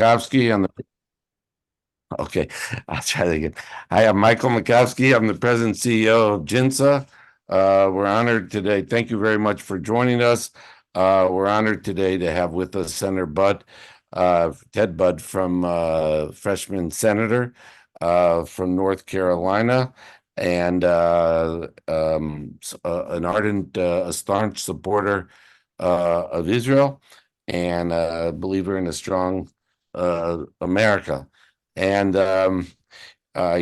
Makovsky. Okay, I'll try that again. Hi, I'm Michael Makovsky. I'm the president and CEO of GINSA. We're honored today. Thank you very much for joining us. We're honored today to have with us Senator Ted Budd from freshman senator from North Carolina, and an ardent, a staunch supporter of Israel, and a believer in a strong America. And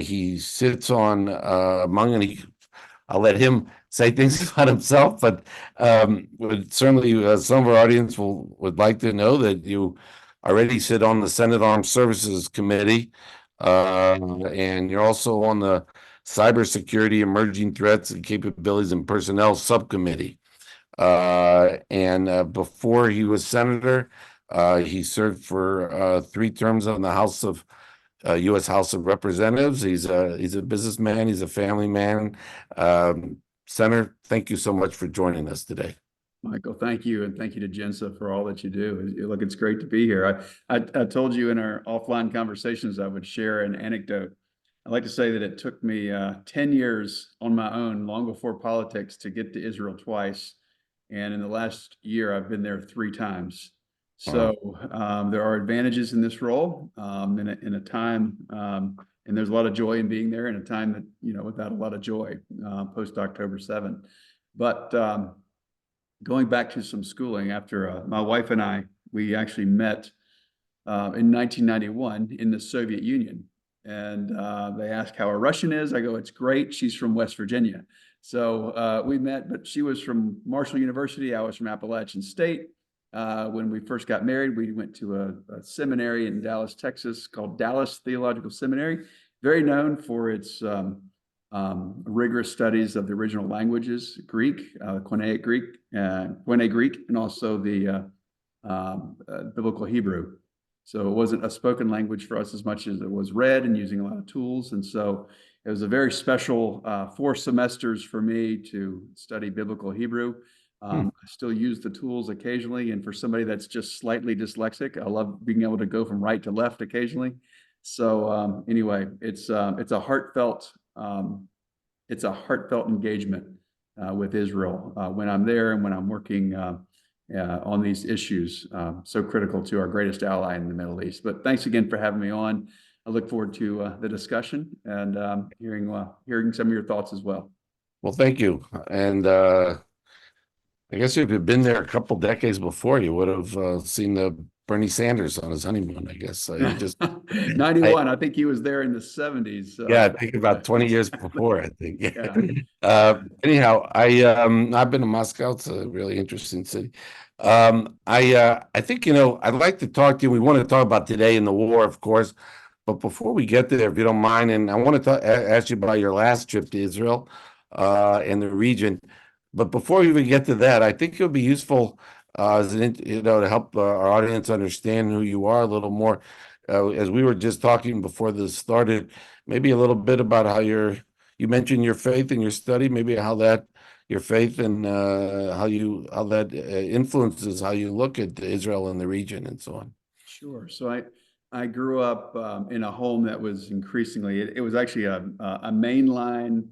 he sits on I'll let him say things about himself, but certainly some of our audience would like to know that you already sit on the Senate Armed Services Committee, and you're also on the Cybersecurity, Emerging Threats and Capabilities and Personnel Subcommittee. And before he was senator, he served for 3 terms on the U.S. House of Representatives. He's a businessman. He's a family man. Senator, thank you so much for joining us today. Michael, thank you, and thank you to GINSA for all that you do. Look, it's great to be here. I told you in our offline conversations I would share an anecdote. I like to say that it took me 10 years on my own, long before politics, to get to Israel twice. And in the last year, I've been there 3 times. So there are advantages in this role in a time, and there's a lot of joy in being there in a time that, without a lot of joy post October 7th. But going back to some schooling, after my wife and we actually met in 1991 in the Soviet Union. And they asked how a Russian is. I go, it's great. She's from West Virginia. So we met, but she was from Marshall University. I was from Appalachian State. When we first got married, we went to a seminary in Dallas, Texas, called Dallas Theological Seminary, very known for its rigorous studies of the original languages, Greek, Koine Greek, and also the Biblical Hebrew. So it wasn't a spoken language for us as much as it was read and using a lot of tools. And so it was a very special 4 semesters for me to study Biblical Hebrew. I still use the tools occasionally, and for somebody that's just slightly dyslexic, I love being able to go from right to left occasionally. So anyway, it's a heartfelt engagement with Israel when I'm there and when I'm working on these issues so critical to our greatest ally in the Middle East. But thanks again for having me on. I look forward to the discussion and hearing some of your thoughts as well. Well, thank you. And I guess if you'd been there a couple decades before, you would have seen the Bernie Sanders on his honeymoon, I guess. You just 91. I think he was there in the 70s. So. Yeah, I think about 20 years before, I think. Yeah. Anyhow, I've been to Moscow. It's a really interesting city. I think, I'd like to talk to you. We want to talk about today in the war, of course. But before we get there, if you don't mind, and I want to ask you about your last trip to Israel and the region. But before we even get to that, I think it would be useful, to help our audience understand who you are a little more. As we were just talking before this started, maybe a little bit about how you mentioned your faith and your study, maybe your faith and how that influences how you look at Israel and the region and so on. Sure. So I grew up in a home that was increasingly, it was actually a mainline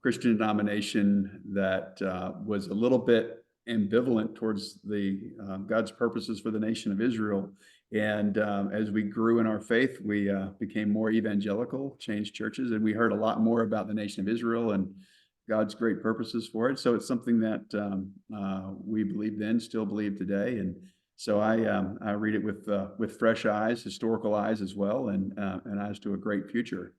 Christian denomination that was a little bit ambivalent towards the God's purposes for the nation of Israel. And as we grew in our faith, we became more evangelical, changed churches, and we heard a lot more about the nation of Israel and God's great purposes for it. So it's something that we believed then, still believe today. And so I read it with fresh eyes, historical eyes as well, and eyes to a great future.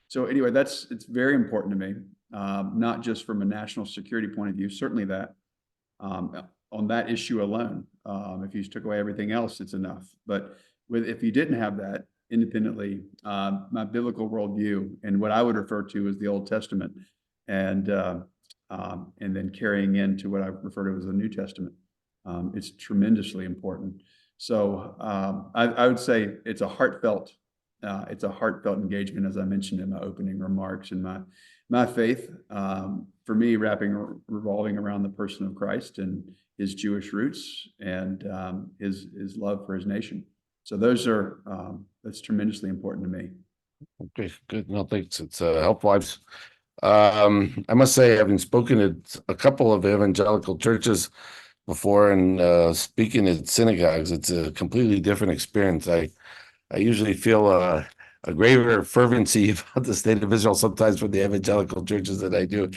So anyway, it's very important to me, not just from a national security point of view, certainly that on that issue alone. If you took away everything else, it's enough. But if you didn't have that independently, my biblical worldview and what I would refer to as the Old Testament, and then carrying into what I refer to as the New Testament, it's tremendously important. So I would say it's a heartfelt engagement, as I mentioned in my opening remarks, and my faith, for me, revolving around the person of Christ and his Jewish roots and his love for his nation. So those are that's tremendously important to me. Okay, good. No, thanks. It's helpful. I must say, having spoken at a couple of evangelical churches before and speaking at synagogues, it's a completely different experience. I usually feel a greater fervency about the state of Israel sometimes from the evangelical churches than I do.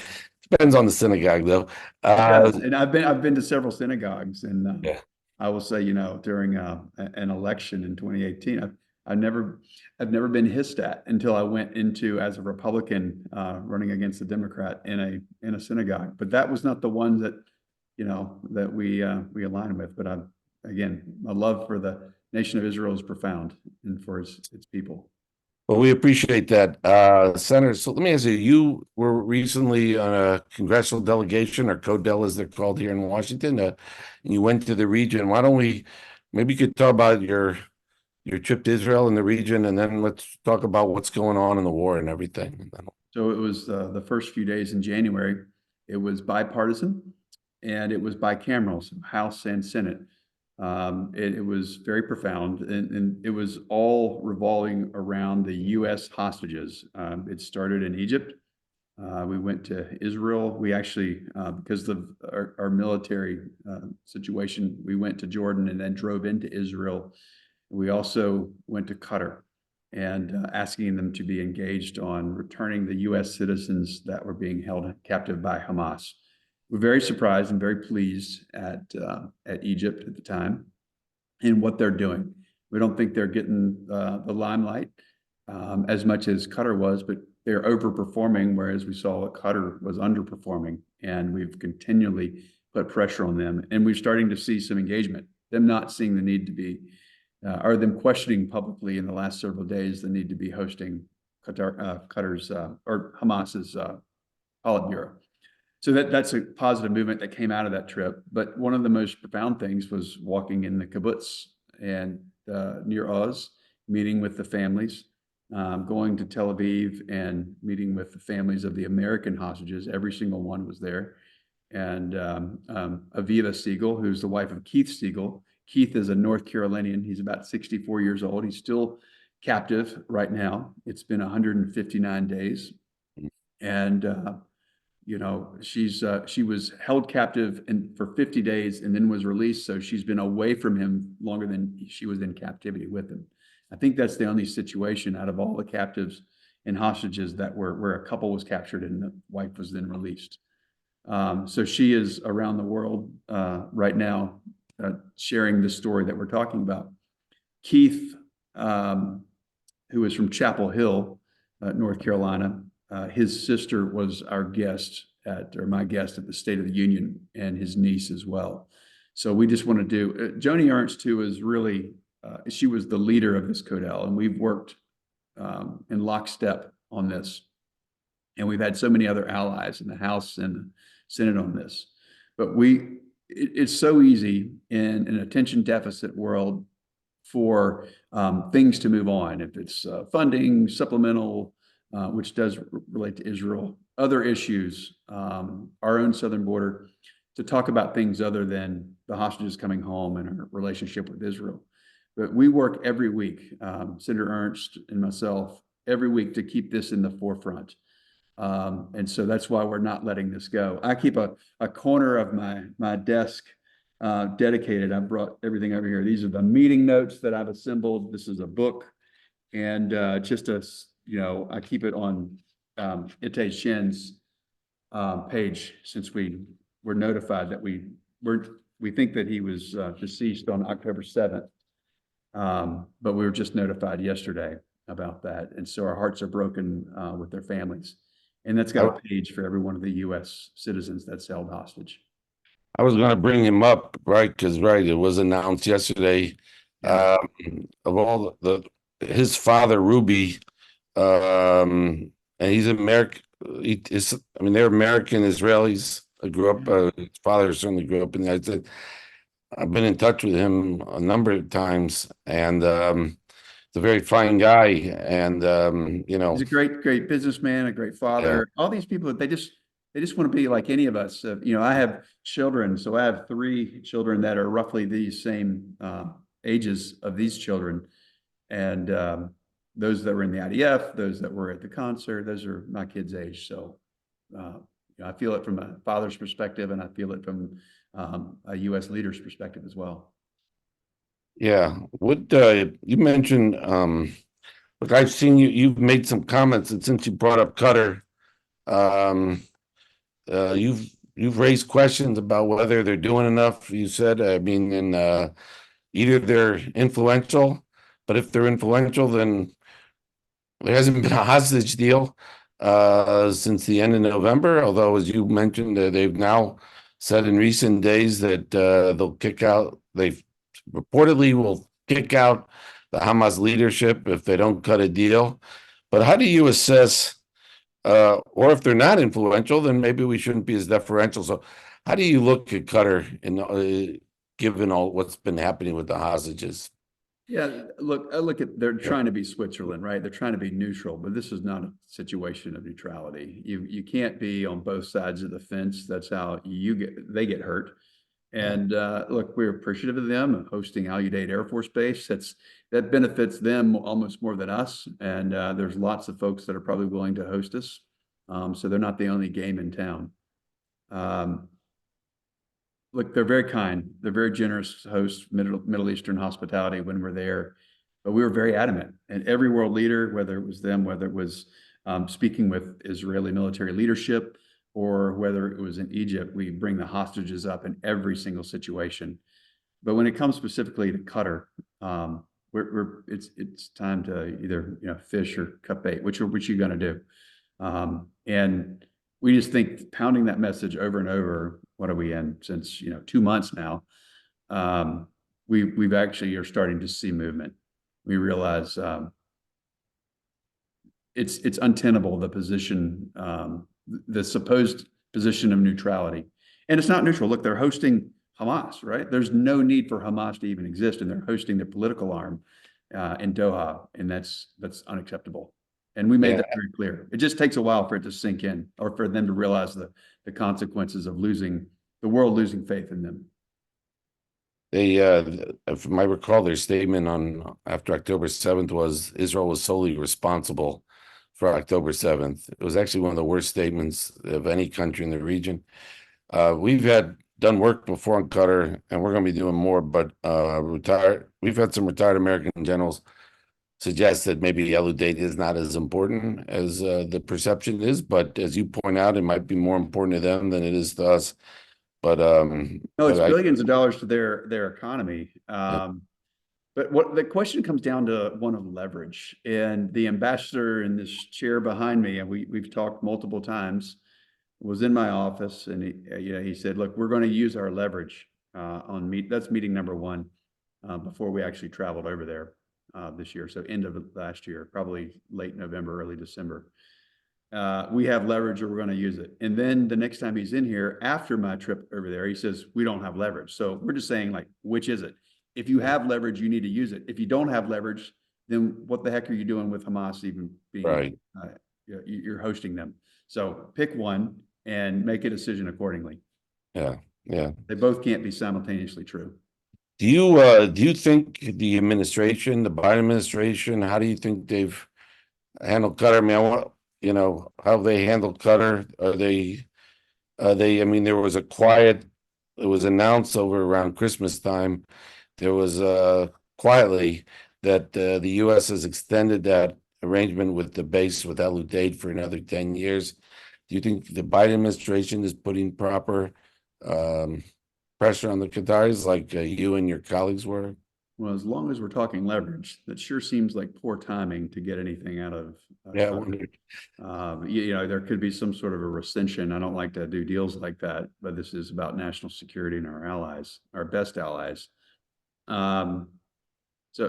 Depends on the synagogue, though. Yes, and I've been to several synagogues, and Yeah. I will say, during an election in 2018, I've never I've never been hissed at until I went into as a Republican running against a Democrat in a synagogue. But that was not the one that that we align with. But again, my love for the nation of Israel is profound, and for its people. Well, we appreciate that, Senator. So let me ask you, you were recently on a congressional delegation, or CODEL as they're called here in Washington, and you went to the region. Why don't we, maybe you could talk about your trip to Israel and the region, and then let's talk about what's going on in the war and everything. And then, So it was the first few days in January. It was bipartisan and it was bicameral, so House and Senate. It was very profound, and it was all revolving around the U.S. hostages. It started in Egypt. We went to Israel. We actually, because of our military situation, we went to Jordan and then drove into Israel. We also went to Qatar and asking them to be engaged on returning the U.S. citizens that were being held captive by Hamas. We're very surprised and very pleased at Egypt at the time and what they're doing. We don't think they're getting the limelight as much as Qatar was, but they're overperforming, whereas we saw that Qatar was underperforming, and we've continually put pressure on them. And we're starting to see some engagement, them not seeing the need to be or them questioning publicly in the last several days the need to be hosting Qatar's or Hamas's Politburo. So that's a positive movement that came out of that trip. But one of the most profound things was walking in the kibbutz and near Oz, meeting with the families, going to Tel Aviv and meeting with the families of the American hostages. Every single one was there. And Aviva Siegel, who's the wife of Keith Siegel. Keith is a North Carolinian. He's about 64 years old. He's still captive right now. It's been 159 days. And, she was held captive for 50 days and then was released. So she's been away from him longer than she was in captivity with him. I think that's the only situation out of all the captives and hostages that where a couple was captured and the wife was then released. So she is around the world right now, sharing the story that we're talking about. Keith, who is from Chapel Hill, North Carolina, his sister was our guest or my guest at the State of the Union, and his niece as well. So we just want to do, Joni Ernst, who is really, she was the leader of this CODEL, and we've worked in lockstep on this. And we've had so many other allies in the House and the Senate on this. But it's so easy in an attention deficit world for things to move on. If it's funding, supplemental, which does relate to Israel, other issues, our own southern border, to talk about things other than the hostages coming home and our relationship with Israel. But we work every week, Senator Ernst and myself, every week to keep this in the forefront. And so that's why we're not letting this go. I keep a corner of my desk dedicated. I brought everything over here. These are the meeting notes that I've assembled. This is a book, and just I keep it on Ite Shen's page, since we were notified that we think that he was deceased on October 7th, but we were just notified yesterday about that, and so our hearts are broken with their families. And that's got a page for every one of the U.S. citizens that's held hostage. I was going to bring him up, right? Because it was announced yesterday. Yeah. Of all his father, Ruby, and he's American. They're American Israelis. I grew up. His father certainly grew up in the United States. I've been in touch with him a number of times, and he's a very fine guy. And he's a great businessman, a great father. Yeah. All these people, they just want to be like any of us. I have children, so I have 3 children that are roughly the same ages of these children. And those that were in the IDF, those that were at the concert, those are my kids' age. So I feel it from a father's perspective, and I feel it from a U.S. leader's perspective as well. Yeah. What you mentioned, look, I've seen you've made some comments, and since you brought up Qatar, um, you've raised questions about whether they're doing enough. You said, I mean, in either they're influential, but if they're influential, then there hasn't been a hostage deal since the end of November. Although, as you mentioned, they've now said in recent days that they'll kick out. They reportedly will kick out the Hamas leadership if they don't cut a deal. But how do you assess, or if they're not influential, then maybe we shouldn't be as deferential. So, how do you look at Qatar in given all what's been happening with the hostages? Yeah, look, I look at they're Yeah. trying to be Switzerland, right? They're trying to be neutral, but this is not a situation of neutrality. You can't be on both sides of the fence. That's how they get hurt. And look, we're appreciative of them hosting Al Udeid Air Force Base. That benefits them almost more than us. And there's lots of folks that are probably willing to host us. So they're not the only game in town. Look, they're very kind. They're very generous hosts, Middle Eastern hospitality when we're there. But we were very adamant. And every world leader, whether it was them, whether it was speaking with Israeli military leadership, or whether it was in Egypt, we bring the hostages up in every single situation. But when it comes specifically to Qatar, it's time to either fish or cut bait. Which you going to do? And we just think pounding that message over and over. What are we in since 2 months now? We've actually are starting to see movement. We realize it's untenable, the position, the supposed position of neutrality, and it's not neutral. Look, they're hosting Hamas, right? There's no need for Hamas to even exist, and they're hosting their political arm in Doha, and that's unacceptable. And we made that very clear. It just takes a while for it to sink in, or for them to realize the consequences of the world losing faith in them. They, if I recall, their statement on after October 7th was Israel was solely responsible for October 7th. It was actually one of the worst statements of any country in the region. We've done work before in Qatar, and we're going to be doing more. But we've had some retired American generals suggest that maybe Al Udeid is not as important as the perception is. But as you point out, it might be more important to them than it is to us. But no, it's billions of dollars to their economy. But what the question comes down to one of leverage, and the ambassador in this chair behind me, and we've talked multiple times, was in my office, and he said, "Look, we're going to use our leverage that's meeting number one before we actually traveled over there this year. So end of last year, probably late November, early December. We have leverage, or we're going to use it." And then the next time he's in here after my trip over there, he says, "We don't have leverage." So we're just saying, like, which is it? If you have leverage, you need to use it. If you don't have leverage, then what the heck are you doing with Hamas even being, right. You're hosting them. So pick one and make a decision accordingly. Yeah. They both can't be simultaneously true. Do you think the administration, the Biden administration, how do you think they've handled Qatar? I mean, I want, how they handled Qatar. I mean, there was it was announced over around Christmas time. There was quietly that the U.S. has extended that arrangement with the base with Al Udeid for another 10 years. Do you think the Biden administration is putting proper pressure on the Qataris like you and your colleagues were? Well, as long as we're talking leverage, that sure seems like poor timing to get anything out of. Yeah, I wondered. There could be some sort of a recension. I don't like to do deals like that, but this is about national security and our allies, our best allies. So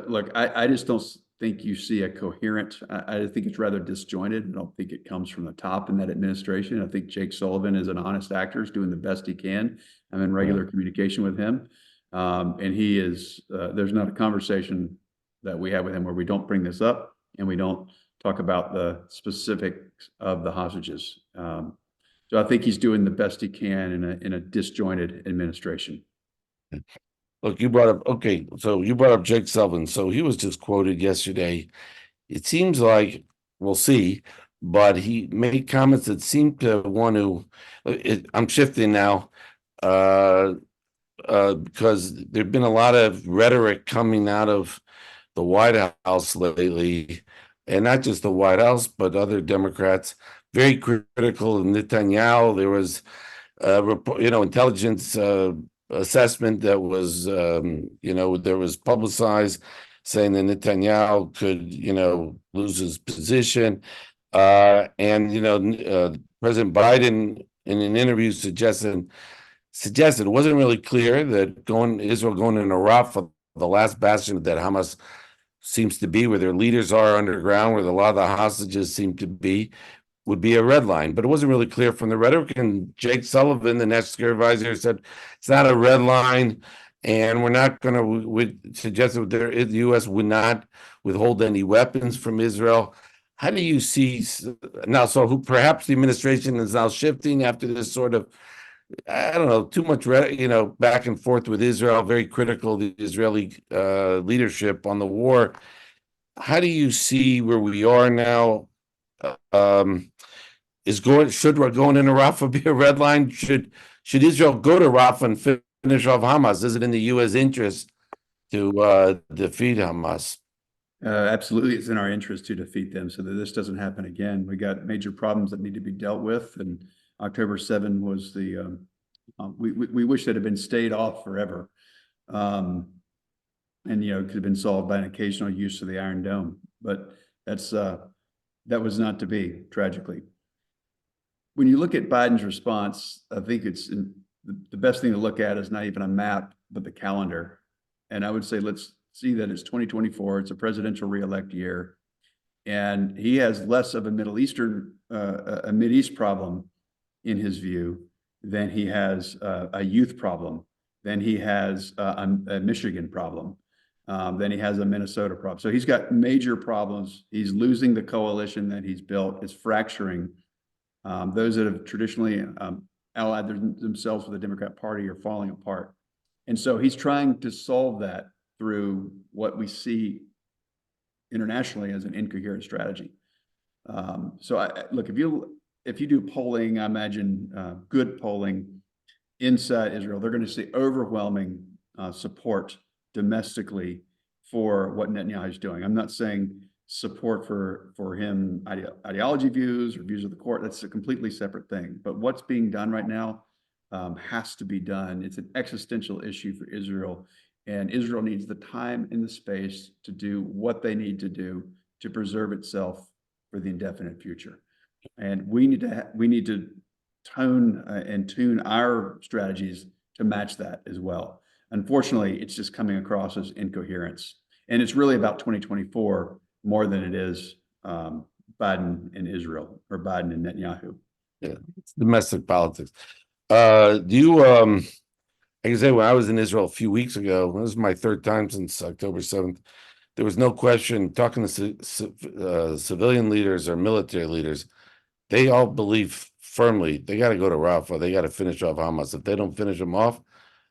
look, I just don't think you see a coherent. I think it's rather disjointed. I don't think it comes from the top in that administration. I think Jake Sullivan is an honest actor, is doing the best he can. I'm in regular communication with him. And he is, there's not a conversation that we have with him where we don't bring this up and we don't talk about the specifics of the hostages. So I think he's doing the best he can in a disjointed administration. look, you brought up, okay, so you brought up Jake Sullivan. So he was just quoted yesterday. It seems like, we'll see, but he made comments that seem to want to, I'm shifting now, uh, because there've been a lot of rhetoric coming out of the White House lately, and not just the White House, but other Democrats, very critical of Netanyahu. There was report, intelligence assessment that was, there was publicized saying that Netanyahu could, lose his position. And, President Biden in an interview suggested it wasn't really clear that Israel going into Rafah, the last bastion that Hamas seems to be, where their leaders are underground, where a lot of the hostages seem to be, would be a red line. But it wasn't really clear from the rhetoric. And Jake Sullivan, the national security advisor, said it's not a red line, and we're not going to would suggest that the U.S. would not withhold any weapons from Israel. How do you see now? So perhaps the administration is now shifting after this sort of, I don't know, too much, back and forth with Israel, very critical of the Israeli leadership on the war. How do you see where we are now? Um, should we're going into Rafah be a red line? Should Israel go to Rafah and finish off Hamas? Is it in the U.S. interest to defeat Hamas? Absolutely, it's in our interest to defeat them so that this doesn't happen again. We got major problems that need to be dealt with, and October 7 was the. We wish that had been stayed off forever, and it could have been solved by an occasional use of the Iron Dome. But that was not to be, tragically. When you look at Biden's response, I think it's the best thing to look at is not even a map, but the calendar. And I would say let's see that it's 2024. It's a presidential reelect year, and he has less of a Middle East problem in his view than he has a youth problem, than he has a Michigan problem, than he has a Minnesota problem. So he's got major problems. He's losing the coalition that he's built. It's fracturing. Those that have traditionally allied themselves with the Democrat Party are falling apart. And so he's trying to solve that through what we see internationally as an incoherent strategy. Look, if you do polling, I imagine good polling inside Israel, they're going to see overwhelming support domestically for what Netanyahu is doing. I'm not saying support for him ideology views or views of the court. That's a completely separate thing. But what's being done right now has to be done. It's an existential issue for Israel, and Israel needs the time and the space to do what they need to do to preserve itself for the indefinite future. And we need to tone and tune our strategies to match that as well. Unfortunately, it's just coming across as incoherence, and it's really about 2024 more than it is Biden and Israel or Biden and Netanyahu. Yeah, it's domestic politics. Do you I can say when I was in Israel a few weeks ago, this is my third time since October 7th, there was no question talking to civilian leaders or military leaders, they all believe firmly they got to go to Rafah, they got to finish off Hamas. If they don't finish them off,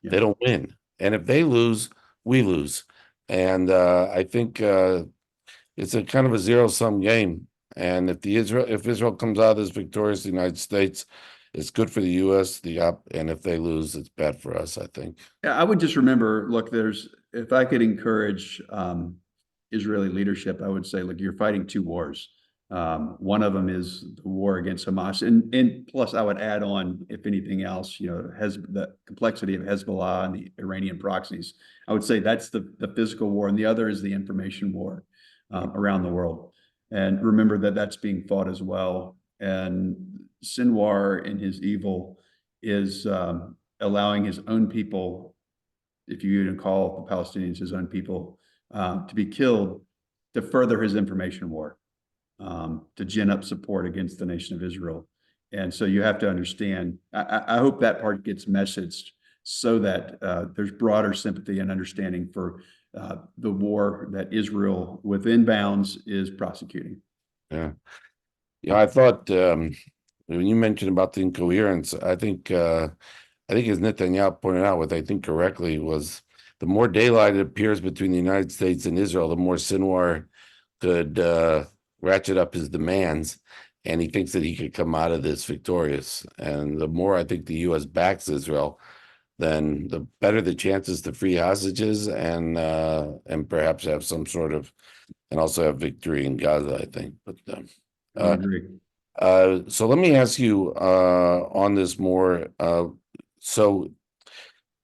they don't win. And if they lose, we lose. And I think it's a kind of a zero-sum game. And if Israel comes out as victorious, the United States, it's good for the U.S. And if they lose, it's bad for us, I think. Yeah, I would just remember, look, if I could encourage Israeli leadership, I would say, look, you're fighting two wars. One of them is the war against Hamas, and plus I would add on, if anything else, the complexity of Hezbollah and the Iranian proxies. I would say that's the physical war, and the other is the information war around the world. And remember that that's being fought as well. And Sinwar, in his evil, is allowing his own people, if you even call the Palestinians his own people, to be killed to further his information war. To gin up support against the nation of Israel. And so you have to understand, I hope that part gets messaged so that there's broader sympathy and understanding for the war that Israel within bounds is prosecuting. Yeah. I thought when you mentioned about the incoherence, I think as Netanyahu pointed out, what I think correctly was the more daylight it appears between the United States and Israel, the more Sinwar could ratchet up his demands, and he thinks that he could come out of this victorious. And the more I think the U.S. backs Israel, then the better the chances to free hostages and perhaps have some sort of, and also have victory in Gaza, I think. But I would agree. so let me ask you on this more. So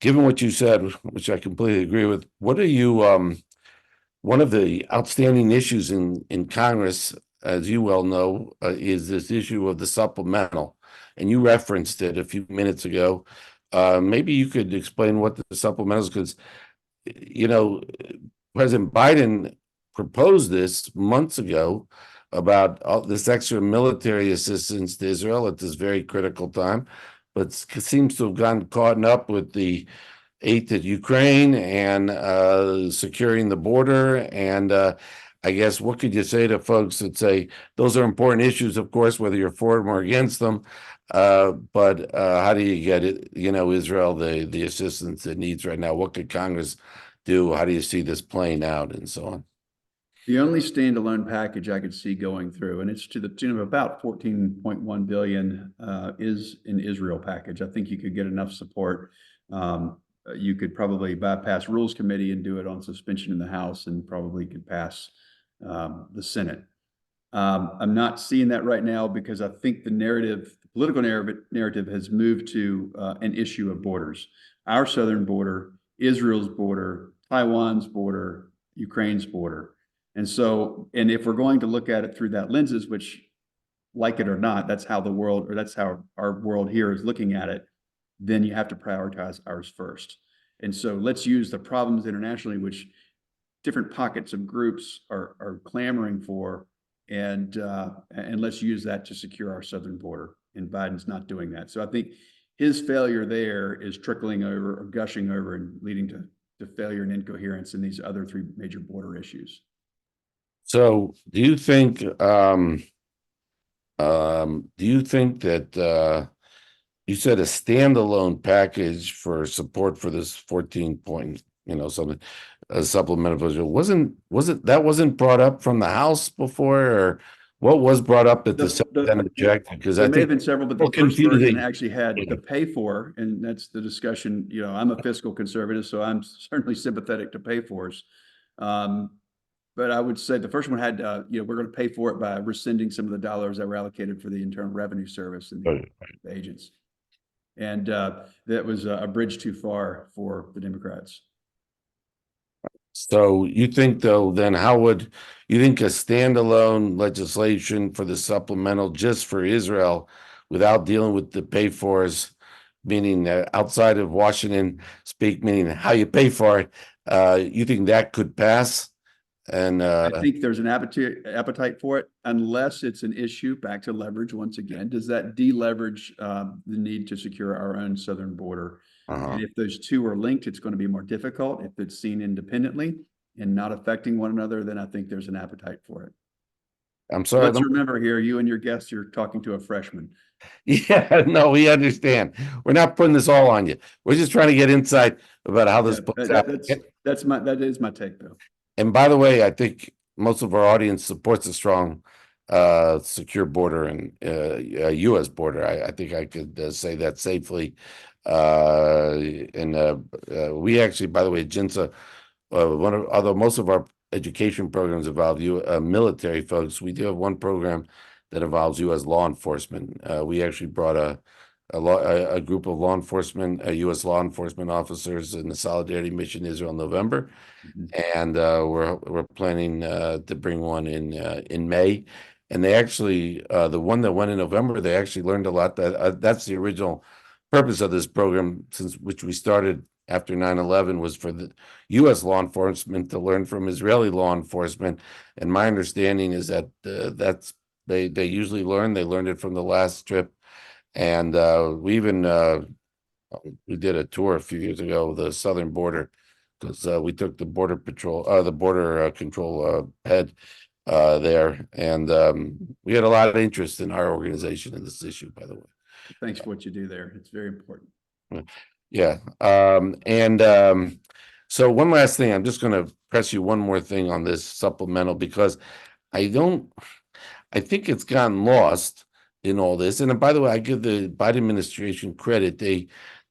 given what you said, which I completely agree with, what are you one of the outstanding issues in Congress, as you well know, is this issue of the supplemental, and you referenced it a few minutes ago. Maybe you could explain what the supplemental is, because you know President Biden proposed this months ago about all this extra military assistance to Israel at this very critical time, but seems to have gotten caught up with the aid to Ukraine and securing the border. And I guess what could you say to folks that say those are important issues, of course, whether you're for them or against them, but how do you get it, Israel the assistance it needs right now? What could Congress do? How do you see this playing out, and so on? The only standalone package I could see going through, and it's to the tune of about 14.1 billion, is an Israel package. I think you could get enough support. You could probably bypass Rules Committee and do it on suspension in the House, and probably could pass the Senate. I'm not seeing that right now because I think the political narrative has moved to an issue of borders. Our southern border, Israel's border, Taiwan's border, Ukraine's border. And if we're going to look at it through that lenses, which, like it or not, that's how the world, or that's how our world here is looking at it, then you have to prioritize ours first. And so let's use the problems internationally, which different pockets of groups are clamoring for, and let's use that to secure our southern border. And Biden's not doing that. So I think his failure there is trickling over or gushing over and leading to failure and incoherence in these other three major border issues. So do you think that you said a standalone package for support for this 14 point, something, a supplemental budget wasn't brought up from the House before, or what was brought up at the Senate and objected? Because I There may have think been several, but the first version actually had the pay for, and that's the discussion. I'm a fiscal conservative, so I'm certainly sympathetic to pay fors. But I would say the first one had, we're going to pay for it by rescinding some of the dollars that were allocated for the Internal Revenue Service and the agents. And that was a bridge too far for the Democrats. So you think, though, then how would you think a standalone legislation for the supplemental just for Israel without dealing with the pay fors, meaning outside of Washington speak, meaning how you pay for it, you think that could pass? And I think there's an appetite for it, unless it's an issue, back to leverage once again. Does that deleverage the need to secure our own southern border? And if those two are linked, it's going to be more difficult. If it's seen independently and not affecting one another, then I think there's an appetite for it. I'm sorry. Let's remember here, you and your guests, you're talking to a freshman. Yeah, no, we understand. We're not putting this all on you. We're just trying to get insight about how this plays out. That is my take, though. And by the way, I think most of our audience supports a strong, secure border and U.S. border. I think I could say that safely. We actually, by the way, GINSA, although most of our education programs involve military folks, we do have one program that involves U.S. law enforcement. We actually brought a group of law enforcement, U.S. law enforcement officers in the Solidarity Mission Israel in November, and we're planning to bring one in May. And they actually, the one that went in November, they actually learned a lot. That's the original purpose of this program, which we started after 9/11, was for the U.S. law enforcement to learn from Israeli law enforcement. And my understanding is that they usually they learned it from the last trip. And we did a tour a few years ago of the southern border, because we took the border patrol, the border control head there, and we had a lot of interest in our organization in this issue, by the way. Thanks for what you do there. It's very important. Yeah. So one last thing, I'm just going to press you one more thing on this supplemental because I don't, I think it's gotten lost in all this. And by the way, I give the Biden administration credit.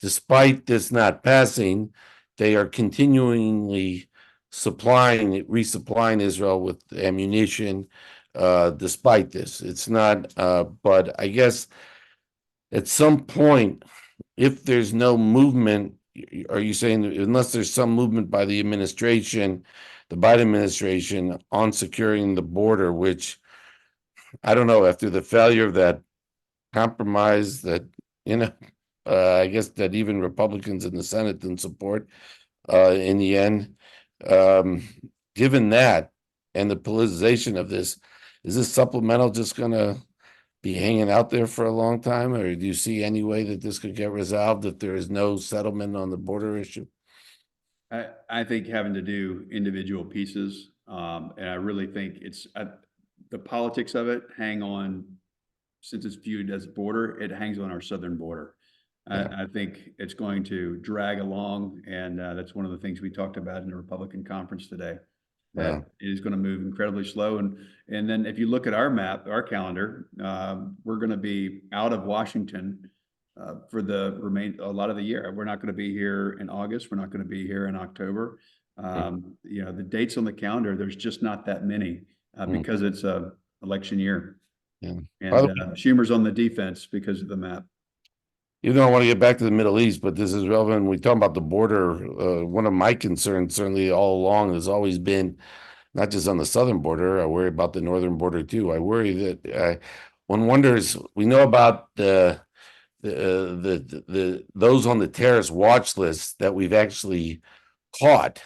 Despite this not passing, they are continually resupplying Israel with ammunition, despite this. It's not, but I guess at some point, if there's no movement, are you saying that unless there's some movement by the administration, the Biden administration on securing the border, which I don't know, after the failure of that compromise that, you know, I guess that even Republicans in the Senate didn't support in the end. Um, Given that and the politicization of this, is this supplemental just going to be hanging out there for a long time, or do you see any way that this could get resolved if there is no settlement on the border issue? I think having to do individual pieces, and I really think the politics of it hang on, since it's viewed as border, it hangs on our southern border. Yeah. I think it's going to drag along, and that's one of the things we talked about in the Republican conference today. That Wow. it is going to move incredibly slow, and then if you look at our map, our calendar, we're going to be out of Washington for a lot of the year. We're not going to be here in August. We're not going to be here in October. The dates on the calendar, there's just not that many Mm. because it's a election year. Yeah. By And the way, Schumer's on the defense because of the map. even though I want to get back to the Middle East, but this is relevant. When we talk about the border. One of my concerns, certainly all along, has always been not just on the southern border. I worry about the northern border too. I worry that one wonders. We know about the those on the terrorist watch list that we've actually caught,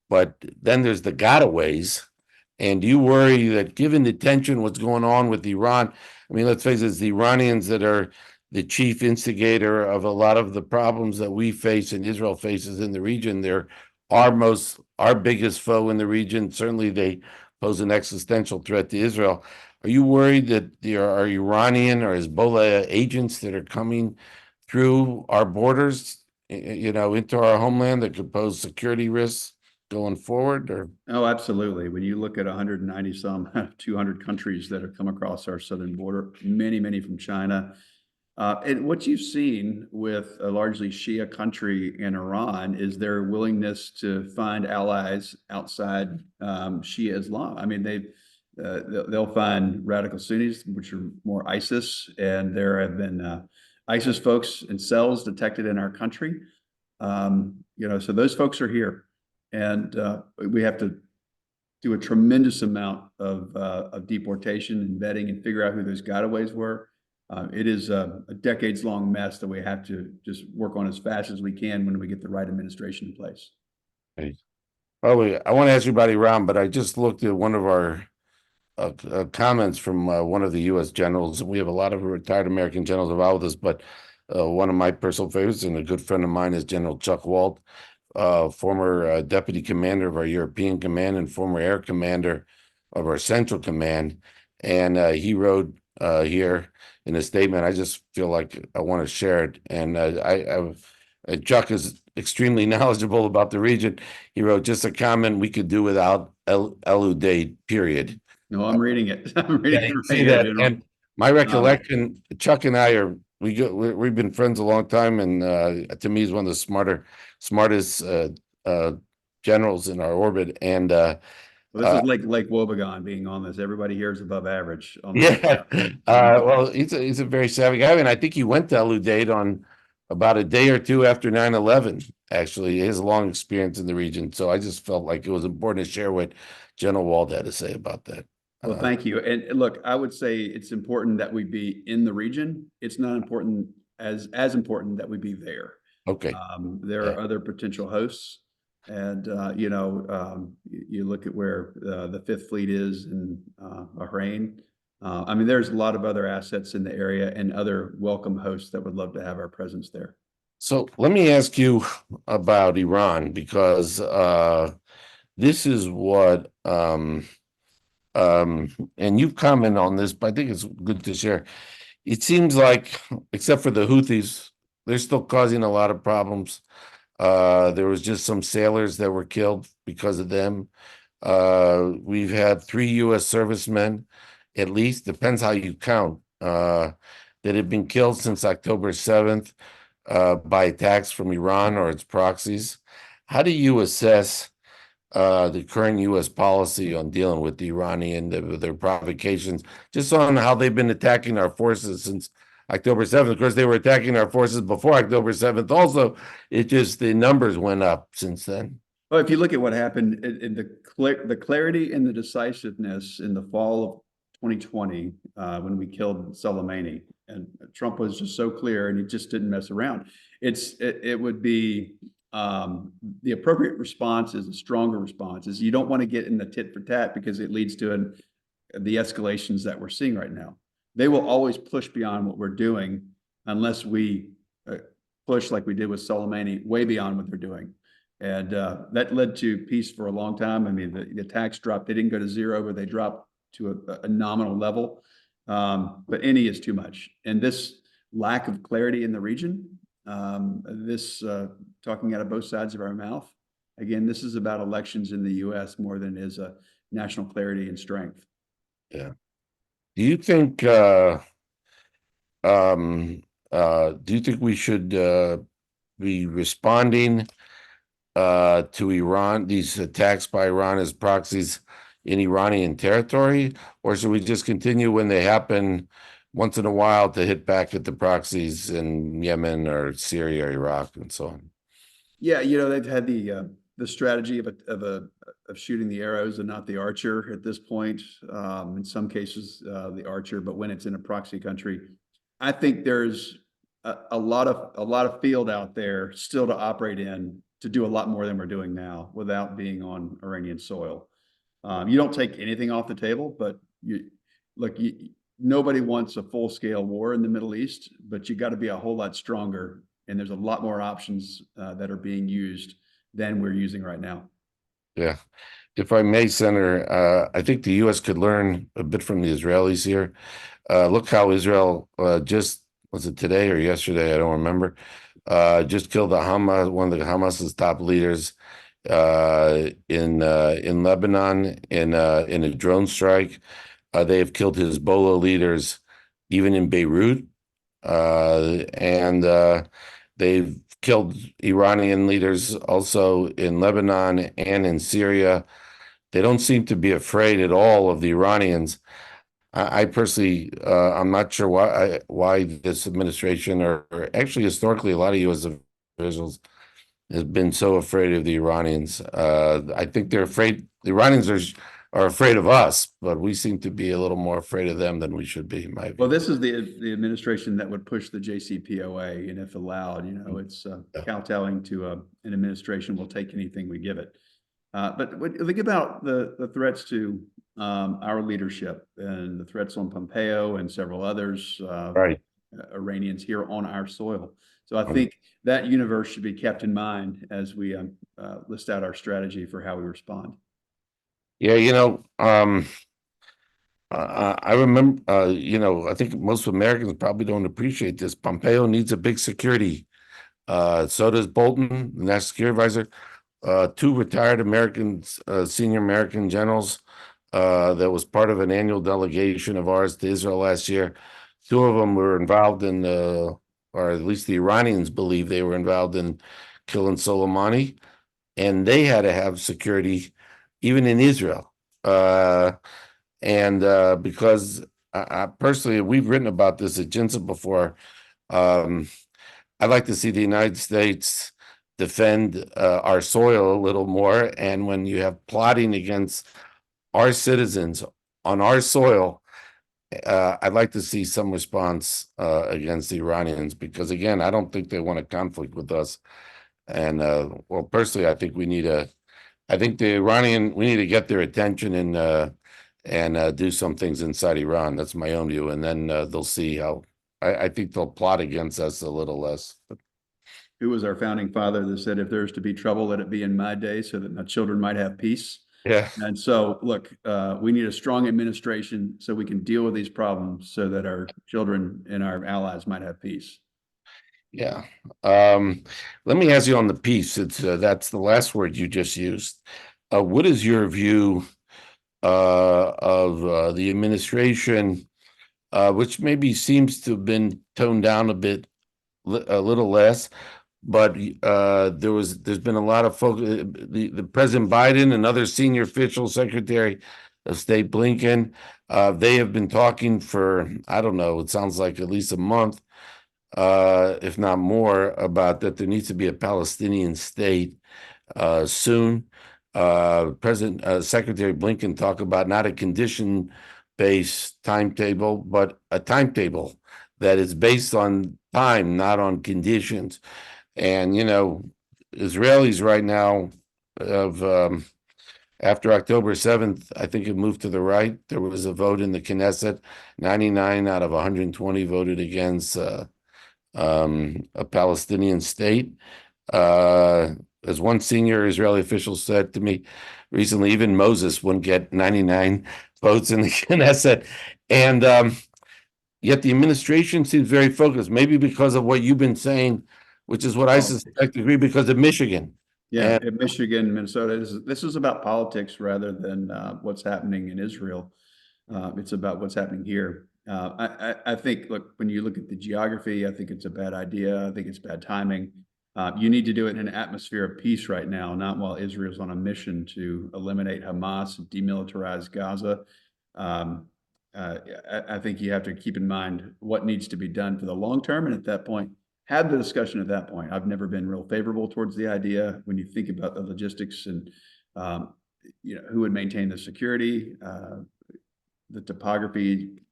but then there's the gotaways. And do you worry that given the tension, what's going on with Iran? I mean, let's face it, it's the Iranians that are the chief instigator of a lot of the problems that we face and Israel faces in the region. They're our biggest foe in the region. Certainly, they pose an existential threat to Israel. Are you worried that there are Iranian or Hezbollah agents that are coming through our borders, into our homeland that could pose security risks going forward? Or Oh, absolutely. When you look at 190 some 200 countries that have come across our southern border, many from China. And what you've seen with a largely Shia country in Iran is their willingness to find allies outside Shia Islam. I mean, they'll find radical Sunnis, which are more ISIS, and there have been ISIS folks in cells detected in our country. So those folks are here, and we have to do a tremendous amount of deportation and vetting and figure out who those gotaways were. It is a decades-long mess that we have to just work on as fast as we can when we get the right administration in place. hey, probably, I want to ask you about Iran, but I just looked at one of our comments from one of the U.S. generals. We have a lot of retired American generals involved with us, but one of my personal favorites and a good friend of mine is General Chuck Walt, former deputy commander of our European command and former air commander of our Central Command. And he wrote here in a statement, I just feel like I want to share it. And Chuck is extremely knowledgeable about the region. He wrote, just a comment we could do without El Udeid, period. No, I'm reading it. I'm reading Yeah, it you right see here, that. General. And my recollection, Chuck and I we've been friends a long time, and to me, he's one of the smartest generals in our orbit. And Well, this is like Lake Wobegon being on this. Everybody here is above average on this. yeah, well, he's a very savvy guy, and I think he went to El Udeid on about a day or two after 9/11. Actually, his long experience in the region. So I just felt like it was important to share what General Wald had to say about that. Well, thank you. And look, I would say it's important that we be in the region. It's not important as important that we be there. Okay. There Yeah. are other potential hosts, and you look at where the Fifth Fleet is in Bahrain. I mean, there's a lot of other assets in the area and other welcome hosts that would love to have our presence there. So let me ask you about Iran because this is what and you've commented on this, but I think it's good to share. It seems like, except for the Houthis, they're still causing a lot of problems. There was just some sailors that were killed because of them. We've had 3 U.S. servicemen, at least, depends how you count, that have been killed since October 7th by attacks from Iran or its proxies. How do you assess the current U.S. policy on dealing with the Iranian, their provocations, just on how they've been attacking our forces since October 7th? Of course, they were attacking our forces before October 7th. Also, it just the numbers went up since then. Well, if you look at what happened in the clarity and the decisiveness in the fall of 2020, when we killed Soleimani, and Trump was just so clear, and he just didn't mess around. It would be the appropriate response is a stronger response. Is you don't want to get in the tit for tat because it leads to the escalations that we're seeing right now. They will always push beyond what we're doing unless we push like we did with Soleimani, way beyond what they're doing. And that led to peace for a long time. I mean, the attacks dropped. They didn't go to zero, but they dropped to a nominal level. But any is too much. And this lack of clarity in the region, this talking out of both sides of our mouth, again, this is about elections in the U.S. more than it is a national clarity and strength. Yeah. Do you think we should be responding to Iran, these attacks by Iran as proxies in Iranian territory, or should we just continue when they happen once in a while to hit back at the proxies in Yemen or Syria or Iraq and so on? Yeah, you know, they've had the strategy of shooting the arrows and not the archer at this point. In some cases, the archer, but when it's in a proxy country, I think there's a lot of field out there still to operate in to do a lot more than we're doing now without being on Iranian soil. You don't take anything off the table, but nobody wants a full scale war in the Middle East, but you got to be a whole lot stronger. And there's a lot more options that are being used than we're using right now. Yeah. If I may, Senator, I think the U.S. could learn a bit from the Israelis here. Look how Israel just, was it today or yesterday? I don't remember. Just killed one of the Hamas's top leaders in Lebanon in a drone strike. They have killed Hezbollah leaders even in Beirut, and they've killed Iranian leaders also in Lebanon and in Syria. They don't seem to be afraid at all of the Iranians. I personally, I'm not sure why this administration, or actually historically, a lot of U.S. officials has been so afraid of the Iranians. I think they're afraid. The Iranians are afraid of us, but we seem to be a little more afraid of them than we should be, in my view. Well, this is the administration that would push the JCPOA, and if allowed, it's kowtowing to an administration will take anything we give it. But think about the threats to our leadership and the threats on Pompeo and several others, Right. Iranians here on our soil. So I think that universe should be kept in mind as we list out our strategy for how we respond. Yeah, I remember, I think most Americans probably don't appreciate this. Pompeo needs a big security. So does Bolton, the national security advisor. 2 retired Americans, senior American generals, that was part of an annual delegation of ours to Israel last year. 2 of them were involved in, or at least the Iranians believe they were involved in killing Soleimani, and they had to have security even in Israel. And because I personally, we've written about this at GINSA before. I'd like to see the United States defend our soil a little more. And when you have plotting against our citizens on our soil, I'd like to see some response against the Iranians, because again, I don't think they want a conflict with us. And well, personally, I think we need to get their attention and do some things inside Iran. That's my own view. And then they'll see how, I think they'll plot against us a little less. Who was our founding father that said, if there's to be trouble, let it be in my day so that my children might have peace. Yeah. And so, look, we need a strong administration so we can deal with these problems so that our children and our allies might have peace. Yeah. Um, Let me ask you on the piece. It's that's the last word you just used. What is your view of the administration, which maybe seems to have been toned down a bit, a little less, but there's been a lot of focus. The President Biden and other senior officials, Secretary of State Blinken, they have been talking for, I don't know, it sounds like at least a month, if not more, about that there needs to be a Palestinian state soon. President Secretary Blinken talked about not a condition-based timetable, but a timetable that is based on time, not on conditions. And Israelis right now of after October 7th, I think it moved to the right. There was a vote in the Knesset. 99 out of 120 voted against a Palestinian state. As one senior Israeli official said to me recently, even Moses wouldn't get 99 votes in the Knesset. And yet the administration seems very focused, maybe because of what you've been saying, which is what I suspect agree because of Michigan. Yeah, And in Michigan, Minnesota, this is about politics rather than what's happening in Israel. It's about what's happening here. I think, look, when you look at the geography, I think it's a bad idea. I think it's bad timing. You need to do it in an atmosphere of peace right now, not while Israel's on a mission to eliminate Hamas, demilitarize Gaza. Um, I think you have to keep in mind what needs to be done for the long term, and at that point, have the discussion at that point. I've never been real favorable towards the idea when you think about the logistics and um, who would maintain the security. The topography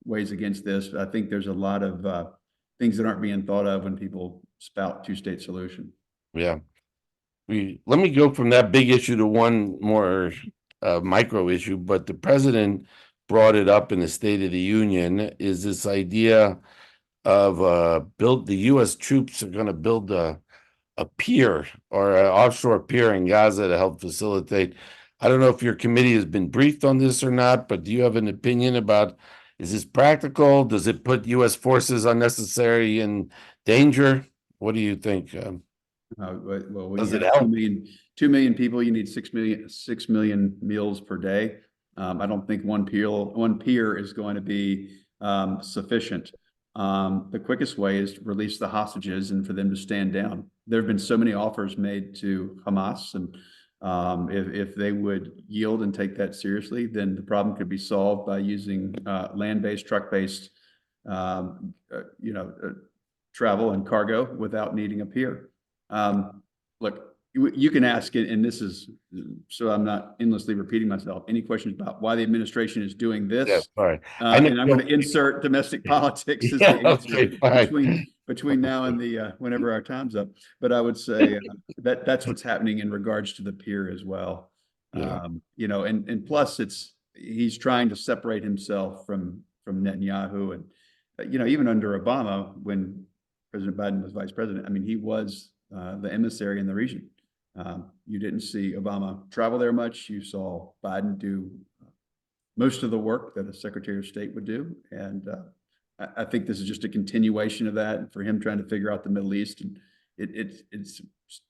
weighs against this. I think there's a lot of things that aren't being thought of when people spout two-state solution. yeah, let me go from that big issue to one more micro issue. But the president brought it up in the State of the Union. Is this idea of build the U.S. troops are going to build a pier or an offshore pier in Gaza to help facilitate. I don't know if your committee has been briefed on this or not, but do you have an opinion about, is this practical? Does it put U.S. forces unnecessary in danger? What do you think? Well, when you Does it have 2 help? million, 2 million people, you need 6 million meals per day. I don't think one pier is going to be sufficient. The quickest way is to release the hostages and for them to stand down. There have been so many offers made to Hamas, and if they would yield and take that seriously, then the problem could be solved by using land-based, truck-based, um, uh, you know, uh, travel and cargo without needing a pier. Look, you can ask it, and this is so I'm not endlessly repeating myself. Any questions about why the administration is doing Yeah, this? sorry. I know. And I'm going to insert domestic politics as the Yeah, answer okay, fine. between now and the whenever our time's up. But I would say that's what's happening in regards to the peer as well. Yeah, And plus he's trying to separate himself from Netanyahu, and even under Obama when President Biden was vice president, I mean, he was the emissary in the region. You didn't see Obama travel there much. You saw Biden do most of the work that a Secretary of State would do. And I think this is just a continuation of that for him trying to figure out the Middle East. And it's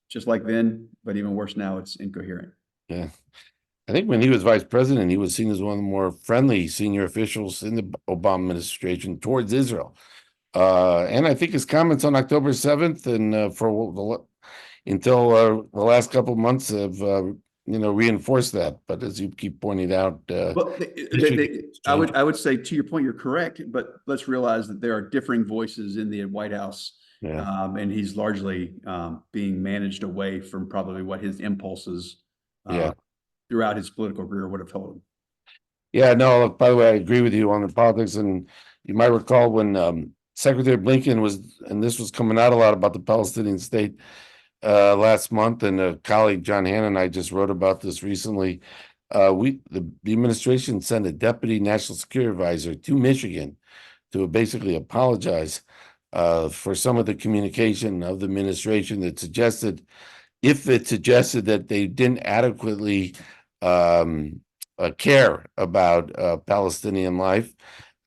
just like then, but even worse now, it's incoherent. yeah. I think when he was vice president, he was seen as one of the more friendly senior officials in the Obama administration towards Israel. And I think his comments on October 7th and until the last couple of months have reinforced that. But as you keep pointing out, Well, I would say to your point, you're correct, but let's realize that there are differing voices in the White House, yeah, and he's largely being managed away from probably what his impulses yeah, throughout his political career would have told him. yeah. No, look, by the way, I agree with you on the politics, and you might recall when Secretary Blinken was, and this was coming out a lot about the Palestinian state last month, and a colleague John Hanna and I just wrote about this recently. The administration sent a deputy national security advisor to Michigan to basically apologize for some of the communication of the administration that suggested, if it suggested that they didn't adequately care about Palestinian life.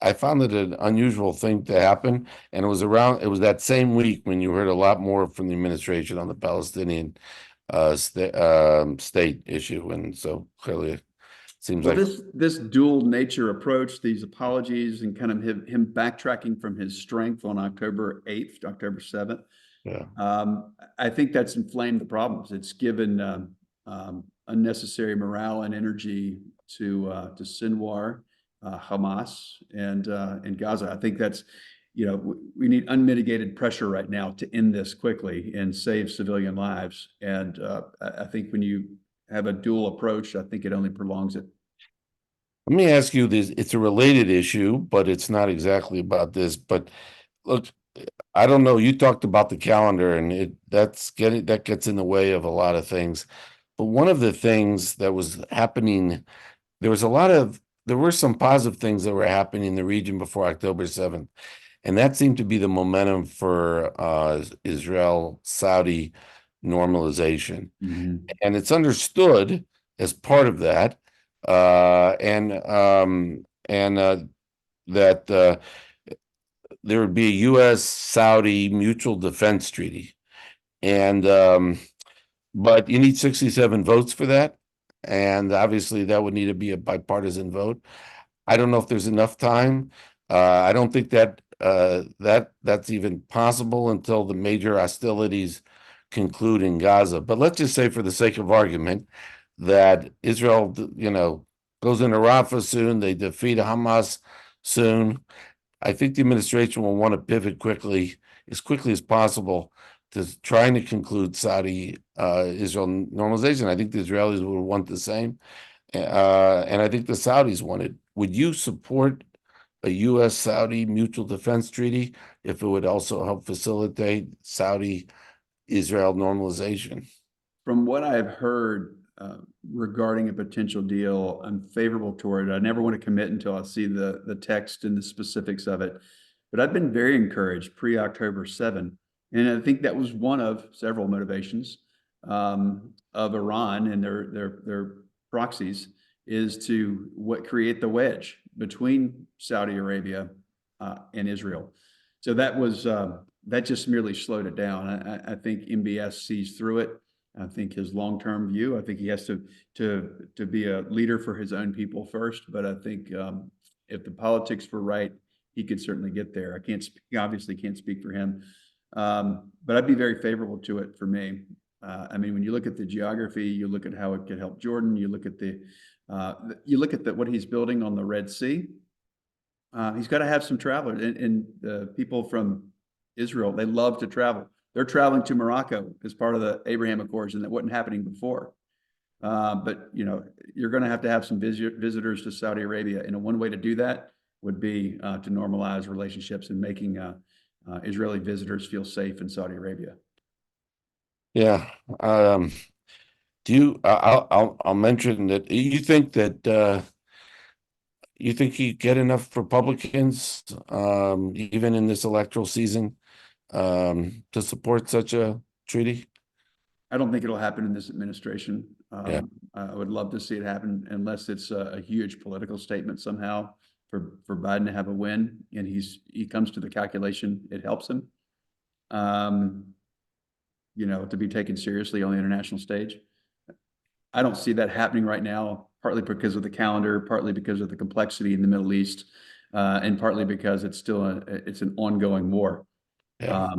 I found it an unusual thing to happen, and it was that same week when you heard a lot more from the administration on the Palestinian state issue, and so clearly it seems Well, like this dual nature approach, these apologies, and kind of him backtracking from his strength on October 8th, October 7th, yeah. I think that's inflamed the problems. It's given unnecessary morale and energy to Sinwar, Hamas, and Gaza. I think that's, we need unmitigated pressure right now to end this quickly and save civilian lives. And I think when you have a dual approach, I think it only prolongs it. Let me ask you this. It's a related issue, but it's not exactly about this. But look, I don't know. You talked about the calendar, and that gets in the way of a lot of things. But one of the things that was happening, there were some positive things that were happening in the region before October 7th. And that seemed to be the momentum for Israel-Saudi normalization. Mhm. And it's understood as part of that, that there would be a U.S.-Saudi mutual defense treaty, and but you need 67 votes for that, and obviously that would need to be a bipartisan vote. I don't know if there's enough time. I don't think that's even possible until the major hostilities conclude in Gaza. But let's just say, for the sake of argument, that Israel, goes into Rafah soon. They defeat Hamas soon. I think the administration will want to pivot as quickly as possible, to trying to conclude Saudi Israel normalization. I think the Israelis would want the same, and I think the Saudis want it. Would you support a U.S. Saudi mutual defense treaty if it would also help facilitate Saudi Israel normalization? From what I've heard regarding a potential deal, I'm favorable toward it. I never want to commit until I see the text and the specifics of it. But I've been very encouraged pre-October 7. And I think that was one of several motivations of Iran and their proxies, is to create the wedge between Saudi Arabia and Israel. So that just merely slowed it down. I think MBS sees through it. I think his long-term view, I think he has to be a leader for his own people first. But I think if the politics were right, he could certainly get there. Obviously can't speak for him. But I'd be very favorable to it for me. I mean, when you look at the geography, you look at how it could help Jordan, you look at what he's building on the Red Sea. He's got to have some travelers, and the people from Israel, they love to travel. They're traveling to Morocco as part of the Abraham Accords, and that wasn't happening before. But you're going to have some visitors to Saudi Arabia, and one way to do that would be to normalize relationships and making Israeli visitors feel safe in Saudi Arabia. Yeah. I'll mention that you think you get enough Republicans, even in this electoral season, to support such a treaty? I don't think it'll happen in this administration. Yeah. I would love to see it happen, unless it's a huge political statement somehow for Biden to have a win, and he comes to the calculation it helps him, to be taken seriously on the international stage. I don't see that happening right now, partly because of the calendar, partly because of the complexity in the Middle East, and partly because it's an ongoing war. Yeah.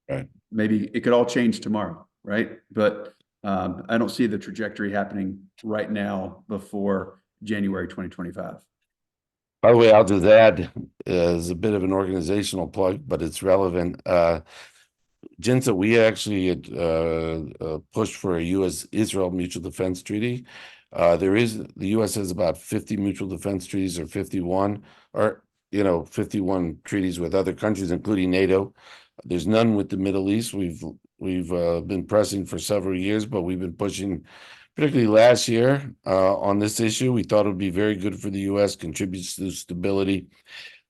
Right. Maybe it could all change tomorrow, right? But I don't see the trajectory happening right now before January 2025. By the way, I'll just add, as a bit of an organizational plug, but it's relevant. Jinsa, we actually pushed for a U.S.-Israel mutual defense treaty. The U.S. has about 50 mutual defense treaties, or 51, or 51 treaties with other countries, including NATO. There's none with the Middle East. We've been pressing for several years, but we've been pushing, particularly last year, on this issue. We thought it would be very good for the U.S., contributes to stability,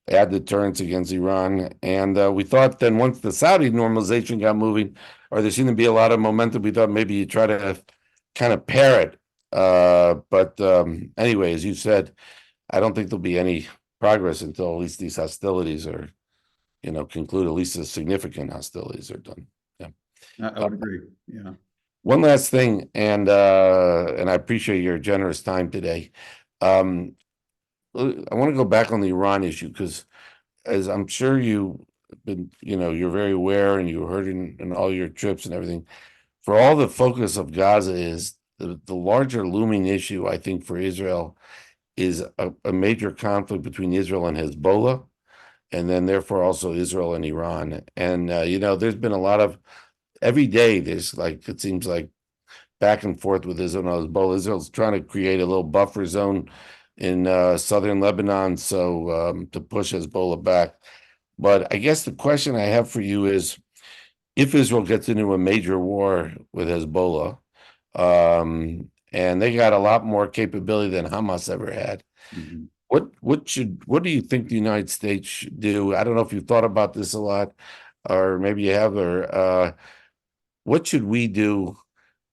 add deterrence against Iran. And we thought then, once the Saudi normalization got moving, or there seemed to be a lot of momentum, we thought maybe you try to kind of pair it. But anyway, as you said, I don't think there'll be any progress until at least these hostilities are, conclude, at least the significant hostilities are done. Yeah. I would agree. Yeah. One last thing, and I appreciate your generous time today. Um, I want to go back on the Iran issue because, as I'm sure you've been, you're very aware, and you heard in all your trips and everything. For all the focus of Gaza is the larger looming issue, I think, for Israel is a major conflict between Israel and Hezbollah, and then therefore also Israel and Iran. And there's been a lot of every day. There's like it seems like back and forth with Israel and Hezbollah. Israel's trying to create a little buffer zone in southern Lebanon, so to push Hezbollah back. But I guess the question I have for you is, if Israel gets into a major war with Hezbollah, and they got a lot more capability than Hamas ever had, Mhm. what do you think the United States should do? I don't know if you've thought about this a lot, or maybe you have, or what should we do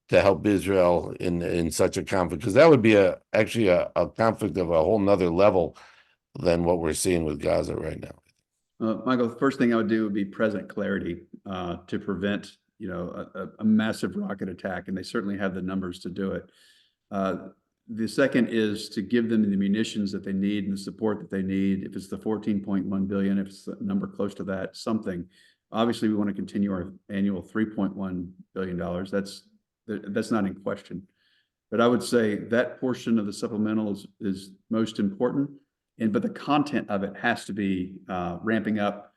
to help Israel in such a conflict? Because that would be actually a conflict of a whole nother level than what we're seeing with Gaza right now. Michael, the first thing I would do would be present clarity to prevent, a massive rocket attack, and they certainly have the numbers to do it. The second is to give them the munitions that they need and the support that they need. If it's the 14.1 billion, if it's a number close to that, something. Obviously, we want to continue our annual $3.1 billion. That's not in question. But I would say that portion of the supplemental is most important. But the content of it has to be ramping up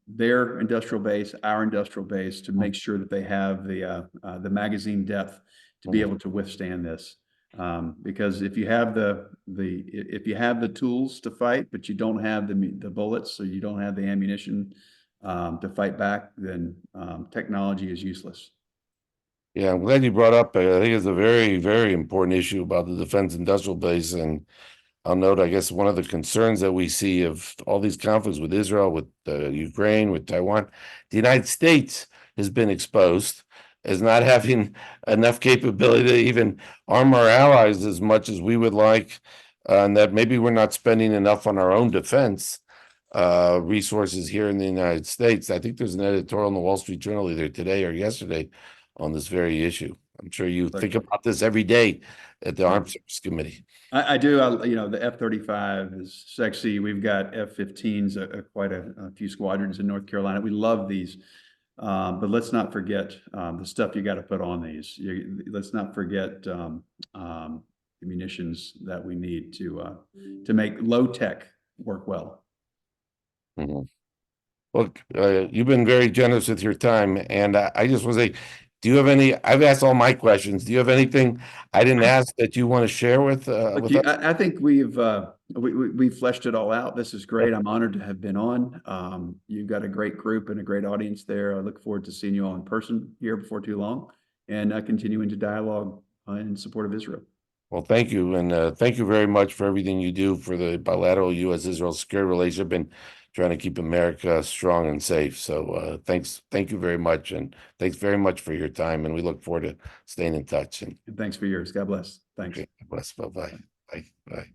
their industrial base, our industrial base, to make sure that they have the magazine depth to be able to withstand this. Because if you have the tools to fight, but you don't have the bullets, so you don't have the ammunition to fight back, then technology is useless. Yeah, I'm glad you brought up. I think it's a very, very important issue about the defense industrial base. And I'll note, I guess, one of the concerns that we see of all these conflicts with Israel, with Ukraine, with Taiwan, the United States has been exposed as not having enough capability to even arm our allies as much as we would like, and that maybe we're not spending enough on our own defense resources here in the United States. I think there's an editorial in the Wall Street Journal either today or yesterday on this very issue. I'm sure you think about this every day at the Armed Services Committee. I do. The F-35 is sexy. We've got F-15s, quite a few squadrons in North Carolina. We love these. But let's not forget the stuff you got to put on these. Let's not forget the munitions that we need to make low tech work well. Mhm. Look, you've been very generous with your time, and I just want to say, do you have any? I've asked all my questions. Do you have anything I didn't ask that you want to share with Look, us? I think we've fleshed it all out. This is great. I'm honored to have been on. You've got a great group and a great audience there. I look forward to seeing you all in person here before too long, and continuing to dialogue in support of Israel. Well, thank you, and thank you very much for everything you do for the bilateral U.S.-Israel security relationship and trying to keep America strong and safe. So thank you very much, and thanks very much for your time, and we look forward to staying in touch. And thanks for yours. God bless. Thanks. Okay, bless. Bye-bye. Bye. Bye.